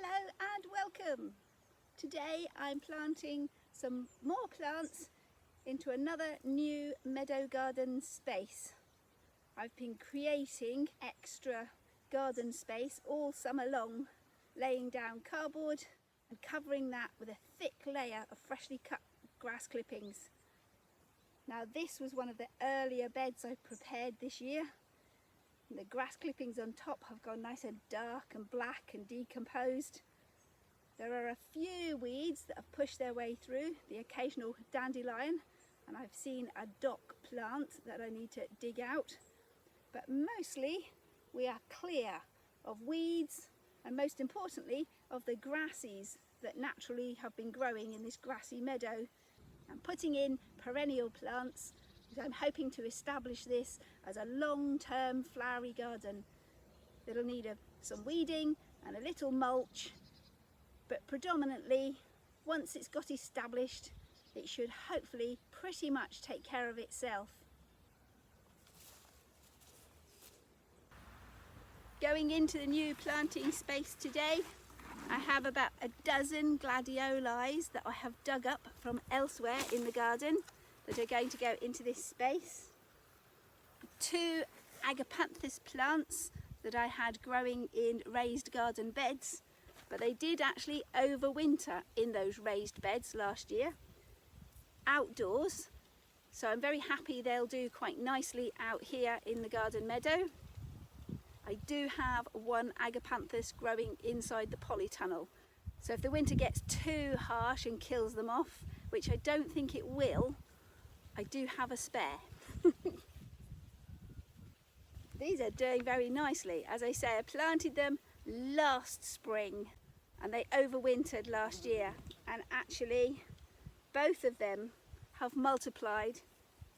Hello and welcome! Today I'm planting some more plants into another new meadow garden space. I've been creating extra garden space all summer long, laying down cardboard and covering that with a thick layer of freshly cut grass clippings. Now this was one of the earlier beds I prepared this year. The grass clippings on top have gone nice and dark and black and decomposed. There are a few weeds that have pushed their way through, the occasional dandelion, and I've seen a dock plant that I need to dig out. But mostly we are clear of weeds and, most importantly, of the grasses that naturally have been growing in this grassy meadow. I'm putting in perennial plants. I'm hoping to establish this as a long-term flowery garden. It'll need some weeding and a little mulch, but predominantly, once it's got established, it should hopefully pretty much take care of itself. Going into the new planting space today, I have about a dozen gladioli that I have dug up from elsewhere in the garden that are going to go into this space. 2 agapanthus plants that I had growing in raised garden beds, but they did actually overwinter in those raised beds last year, outdoors. So I'm very happy they'll do quite nicely out here in the garden meadow. I do have 1 agapanthus growing inside the polytunnel. So if the winter gets too harsh and kills them off, which I don't think it will, I do have a spare. These are doing very nicely. As I say, I planted them last spring and they overwintered last year, and actually both of them have multiplied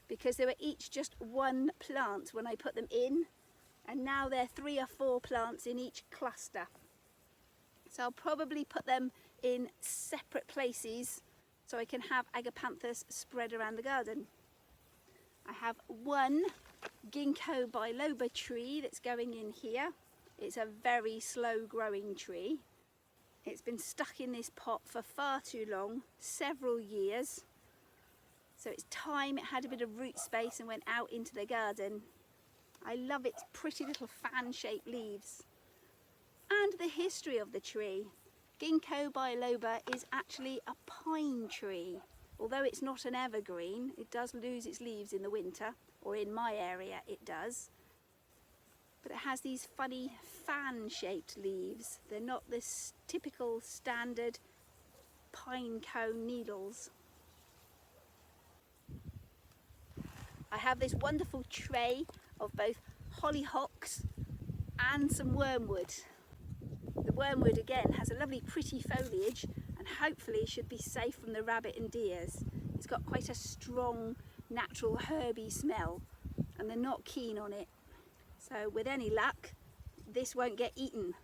because they were each just 1 plant when I put them in, and now they're 3 or 4 plants in each cluster. So I'll probably put them in separate places so I can have agapanthus spread around the garden. I have 1 ginkgo biloba tree that's going in here. It's a very slow growing tree. It's been stuck in this pot for far too long, several years. So it's time it had a bit of root space and went out into the garden. I love its pretty little fan-shaped leaves. And the history of the tree. Ginkgo biloba is actually a pine tree. Although it's not an evergreen, it does lose its leaves in the winter, or in my area it does. But it has these funny fan-shaped leaves. They're not this typical standard pine cone needles. I have this wonderful tray of both hollyhocks and some wormwood. The wormwood again has a lovely pretty foliage and hopefully should be safe from the rabbit and deers. It's got quite a strong natural herby smell and they're not keen on it. So with any luck, this won't get eaten.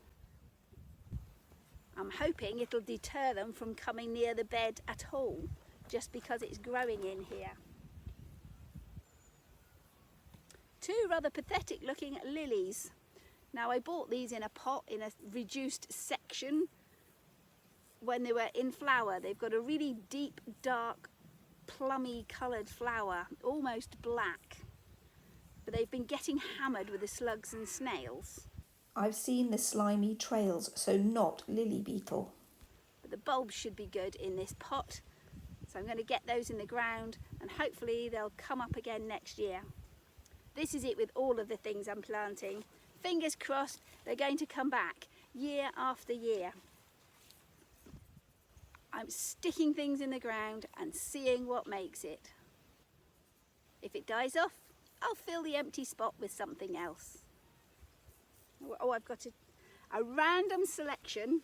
I'm hoping it'll deter them from coming near the bed at all, just because it's growing in here. 2 rather pathetic looking lilies. Now I bought these in a pot in a reduced section when they were in flower. They've got a really deep, dark, plummy coloured flower, almost black. But they've been getting hammered with the slugs and snails. I've seen the slimy trails, so not lily beetle. But the bulbs should be good in this pot. So I'm going to get those in the ground and hopefully they'll come up again next year. This is it with all of the things I'm planting. Fingers crossed they're going to come back year after year. I'm sticking things in the ground and seeing what makes it. If it dies off, I'll fill the empty spot with something else. Oh, I've got a random selection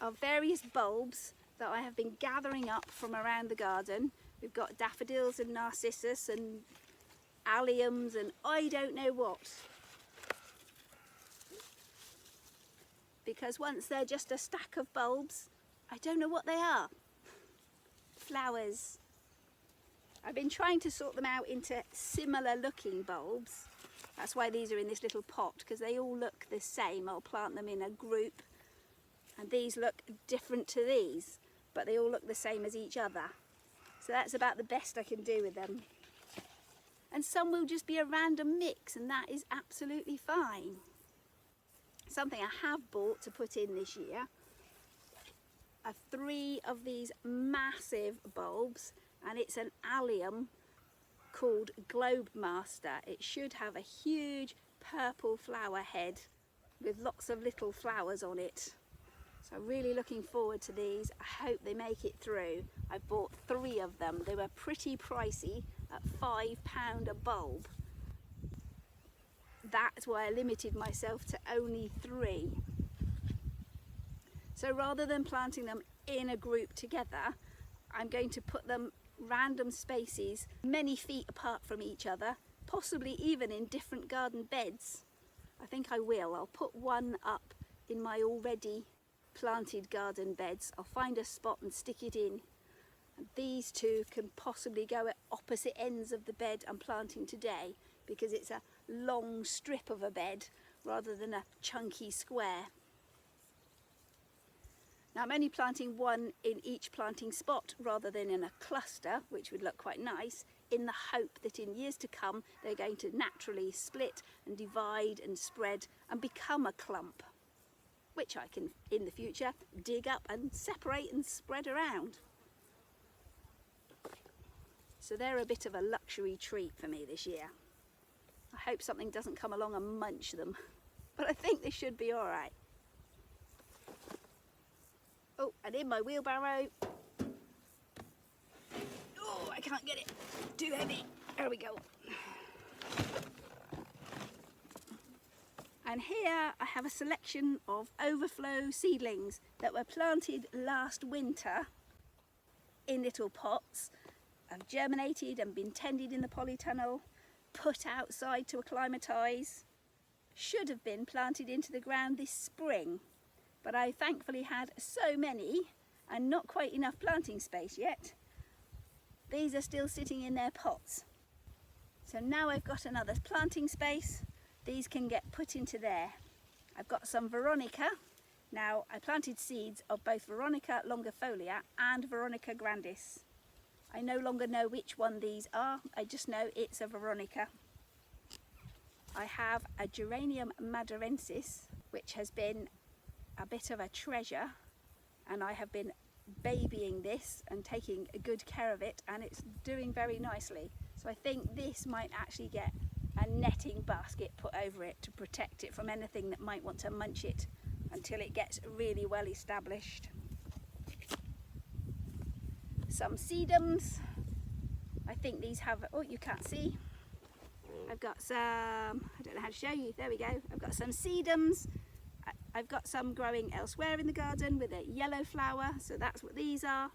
of various bulbs that I have been gathering up from around the garden. We've got daffodils and narcissus and alliums and I don't know what. Because once they're just a stack of bulbs, I don't know what they are. Flowers. I've been trying to sort them out into similar looking bulbs. That's why these are in this little pot, because they all look the same. I'll plant them in a group And these look different to these, but they all look the same as each other. So that's about the best I can do with them. And some will just be a random mix, and that is absolutely fine. Something I have bought to put in this year are 3 of these massive bulbs, and it's an allium called Globe Master. It should have a huge purple flower head with lots of little flowers on it. So I'm really looking forward to these. I hope they make it through. I bought 3 of them. They were pretty pricey at £5 a bulb. That's why I limited myself to only 3. So rather than planting them in a group together, I'm going to put them random spaces, many feet apart from each other, possibly even in different garden beds. I think I will. I'll put one up in my already planted garden beds. I'll find a spot and stick it in. And these 2 can possibly go at opposite ends of the bed I'm planting today, because it's a long strip of a bed rather than a chunky square. Now I'm only planting 1 in each planting spot rather than in a cluster, which would look quite nice, in the hope that in years to come they're going to naturally split and divide and spread and become a clump, which I can in the future dig up and separate and spread around. So they're a bit of a luxury treat for me this year. I hope something doesn't come along and munch them, but I think they should be all right. Oh, and in my wheelbarrow. Oh, I can't get it. Too heavy. There we go. And here I have a selection of overflow seedlings that were planted last winter in little pots, have germinated and been tended in the polytunnel, put outside to acclimatise, should have been planted into the ground this spring. But I thankfully had so many and not quite enough planting space yet. These are still sitting in their pots. So now I've got another planting space, these can get put into there. I've got some Veronica. Now I planted seeds of both Veronica longifolia and Veronica grandis. I no longer know which one these are, I just know it's a Veronica. I have a Geranium madurensis, which has been a bit of a treasure, and I have been babying this and taking good care of it, and it's doing very nicely. So I think this might actually get a netting basket put over it to protect it from anything that might want to munch it until it gets really well established. Some sedums. I think these have, oh, you can't see. I've got some, I don't know how to show you, there we go. I've got some sedums. I've got some growing elsewhere in the garden with a yellow flower, so that's what these are.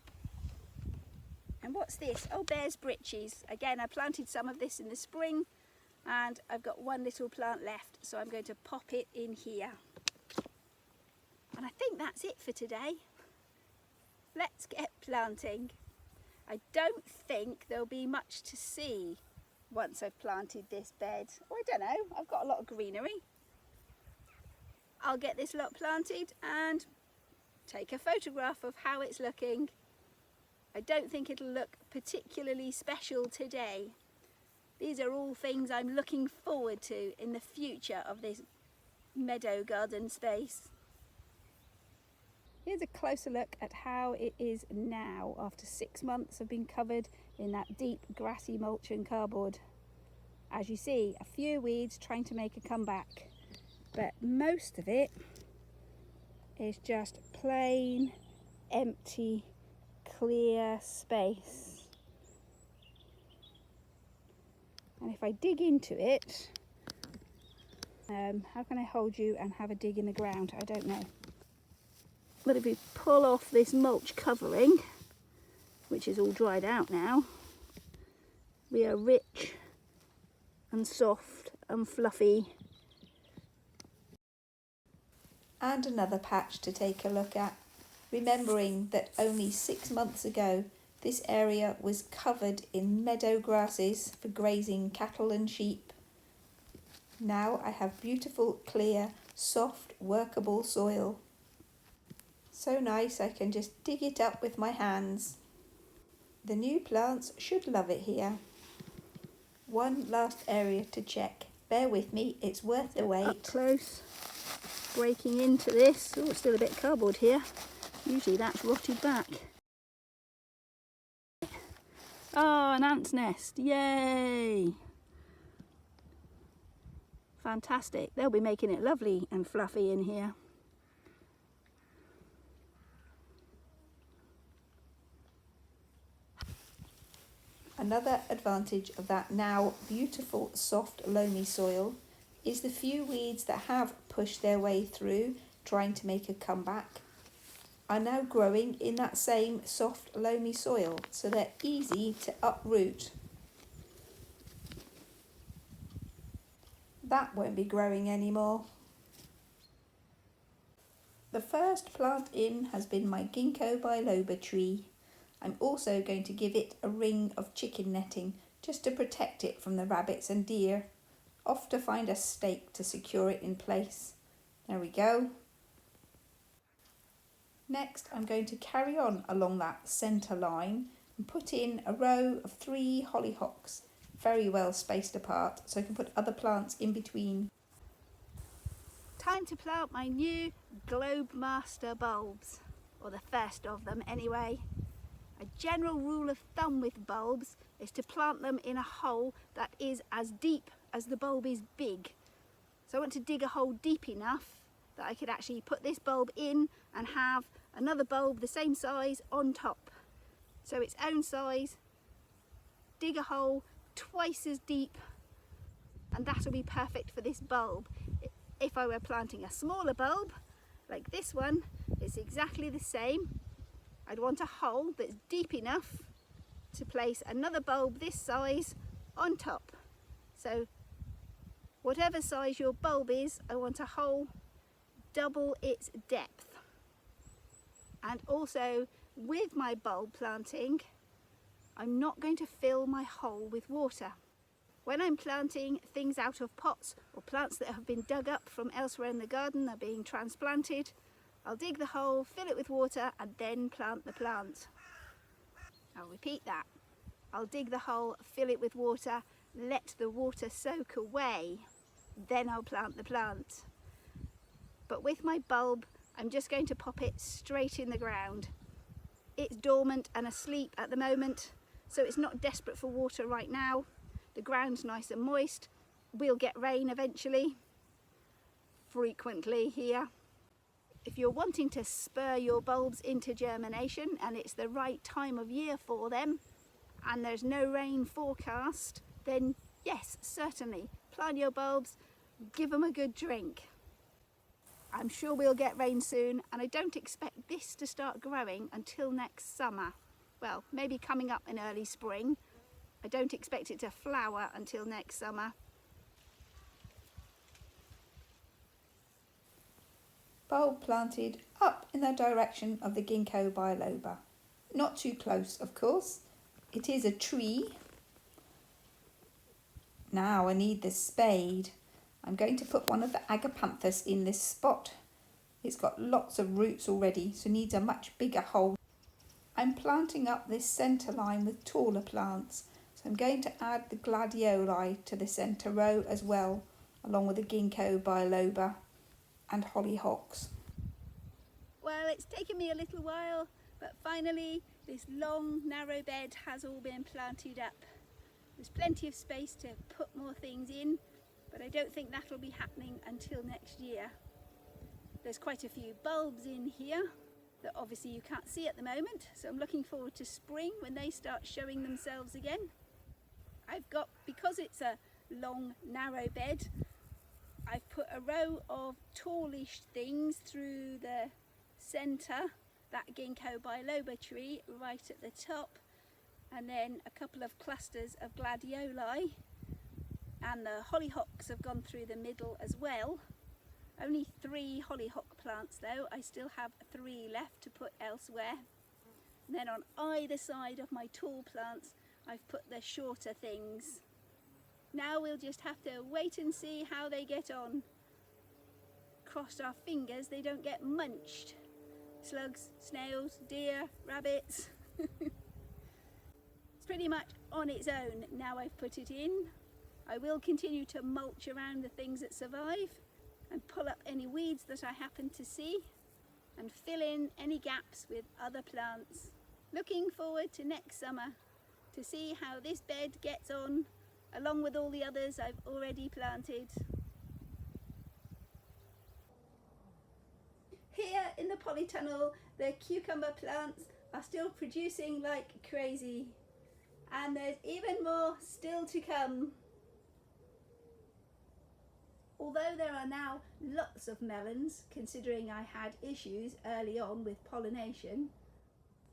And what's this? Oh, bear's britches. Again, I planted some of this in the spring, and I've got 1 little plant left, so I'm going to pop it in here. And I think that's it for today. Let's get planting. I don't think there'll be much to see once I've planted this bed. Oh, I don't know, I've got a lot of greenery. I'll get this lot planted and take a photograph of how it's looking. I don't think it'll look particularly special today. These are all things I'm looking forward to in the future of this meadow garden space. Here's a closer look at how it is now after 6 months of being covered in that deep grassy mulch and cardboard. As you see, a few weeds trying to make a comeback, but most of it is just plain, empty, clear space. And if I dig into it, how can I hold you and have a dig in the ground? I don't know. But if we pull off this mulch covering, which is all dried out now, we are rich and soft and fluffy. And another patch to take a look at, remembering that only 6 months ago this area was covered in meadow grasses for grazing cattle and sheep. Now I have beautiful, clear, soft, workable soil. So nice I can just dig it up with my hands. The new plants should love it here. One last area to check. Bear with me, it's worth the wait. Up close, breaking into this. Oh, it's still a bit cardboard here. Usually that's rotted back. Oh, an ant's nest, yay! Fantastic, they'll be making it lovely and fluffy in here. Another advantage of that now beautiful soft loamy soil is the few weeds that have pushed their way through trying to make a comeback are now growing in that same soft loamy soil, so they're easy to uproot. That won't be growing anymore. The first plant in has been my ginkgo biloba tree. I'm also going to give it a ring of chicken netting just to protect it from the rabbits and deer. Off to find a stake to secure it in place. There we go. Next I'm going to carry on along that centre line and put in a row of 3 hollyhocks, very well spaced apart, so I can put other plants in between. Time to plant my new Globe Master bulbs, or the first of them anyway. A general rule of thumb with bulbs is to plant them in a hole that is as deep as the bulb is big. So I want to dig a hole deep enough that I could actually put this bulb in and have another bulb the same size on top. So its own size, dig a hole twice as deep, and that'll be perfect for this bulb. If I were planting a smaller bulb, like this one, it's exactly the same. I'd want a hole that's deep enough to place another bulb this size on top. So whatever size your bulb is, I want a hole double its depth. And also with my bulb planting, I'm not going to fill my hole with water. When I'm planting things out of pots or plants that have been dug up from elsewhere in the garden, are being transplanted, I'll dig the hole, fill it with water and then plant the plant. I'll repeat that. I'll dig the hole, fill it with water, let the water soak away, then I'll plant the plant. But with my bulb, I'm just going to pop it straight in the ground. It's dormant and asleep at the moment, so it's not desperate for water right now. The ground's nice and moist. We'll get rain eventually, frequently here. If you're wanting to spur your bulbs into germination and it's the right time of year for them and there's no rain forecast, then yes, certainly, plant your bulbs, give them a good drink. I'm sure we'll get rain soon, and I don't expect this to start growing until next summer. Well, maybe coming up in early spring. I don't expect it to flower until next summer. Bulb planted up in the direction of the ginkgo biloba. Not too close, of course. It is a tree. Now I need the spade. I'm going to put one of the agapanthus in this spot. It's got lots of roots already, so needs a much bigger hole. I'm planting up this centre line with taller plants, so I'm going to add the gladioli to the centre row as well, along with the ginkgo biloba and hollyhocks. Well, it's taken me a little while, but finally this long narrow bed has all been planted up. There's plenty of space to put more things in, but I don't think that'll be happening until next year. There's quite a few bulbs in here that obviously you can't see at the moment, so I'm looking forward to spring when they start showing themselves again. Because it's a long narrow bed, I've put a row of tallish things through the centre, that ginkgo biloba tree right at the top, and then a couple of clusters of gladioli, and the hollyhocks have gone through the middle as well. Only 3 hollyhock plants though, I still have 3 left to put elsewhere. And then on either side of my tall plants I've put the shorter things. Now we'll just have to wait and see how they get on. Cross our fingers they don't get munched. slugs, snails, deer, rabbits. It's pretty much on its own now I've put it in. I will continue to mulch around the things that survive and pull up any weeds that I happen to see and fill in any gaps with other plants. Looking forward to next summer to see how this bed gets on along with all the others I've already planted. Here in the polytunnel, the cucumber plants are still producing like crazy, and there's even more still to come. Although there are now lots of melons, considering I had issues early on with pollination,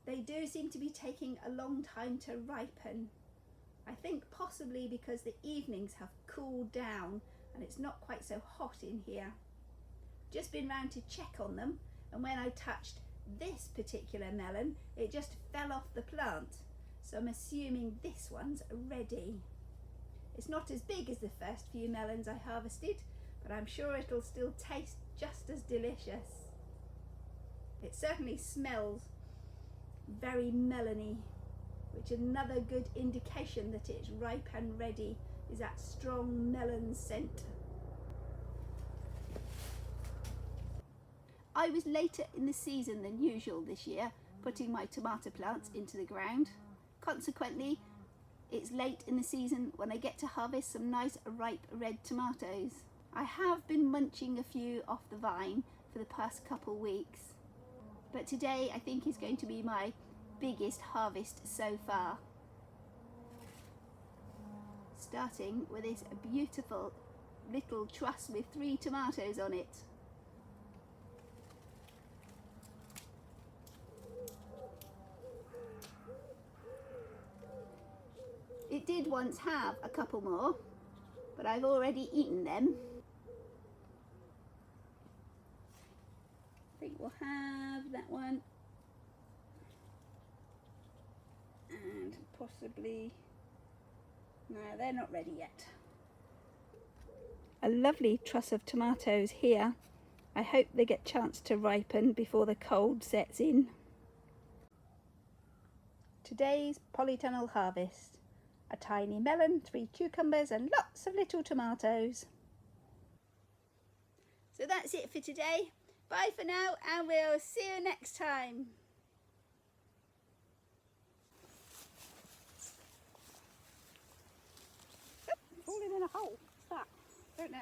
they do seem to be taking a long time to ripen. I think possibly because the evenings have cooled down and it's not quite so hot in here. Just been round to check on them, and when I touched this particular melon, it just fell off the plant. So I'm assuming this one's ready. It's not as big as the first few melons I harvested, but I'm sure it'll still taste just as delicious. It certainly smells very melony, which is another good indication that it's ripe and ready, is that strong melon scent. I was later in the season than usual this year, putting my tomato plants into the ground. Consequently, it's late in the season when I get to harvest some nice ripe red tomatoes. I have been munching a few off the vine for the past couple weeks, but today I think is going to be my biggest harvest so far. Starting with this beautiful little truss with 3 tomatoes on it. It did once have a couple more, but I've already eaten them. I think we'll have that one and possibly, no, they're not ready yet. A lovely truss of tomatoes here. I hope they get a chance to ripen before the cold sets in. Today's polytunnel harvest: a tiny melon, 3 cucumbers and lots of little tomatoes. So that's it for today. Bye for now, and we'll see you next time. Oh, falling in a hole. What's that? Don't know.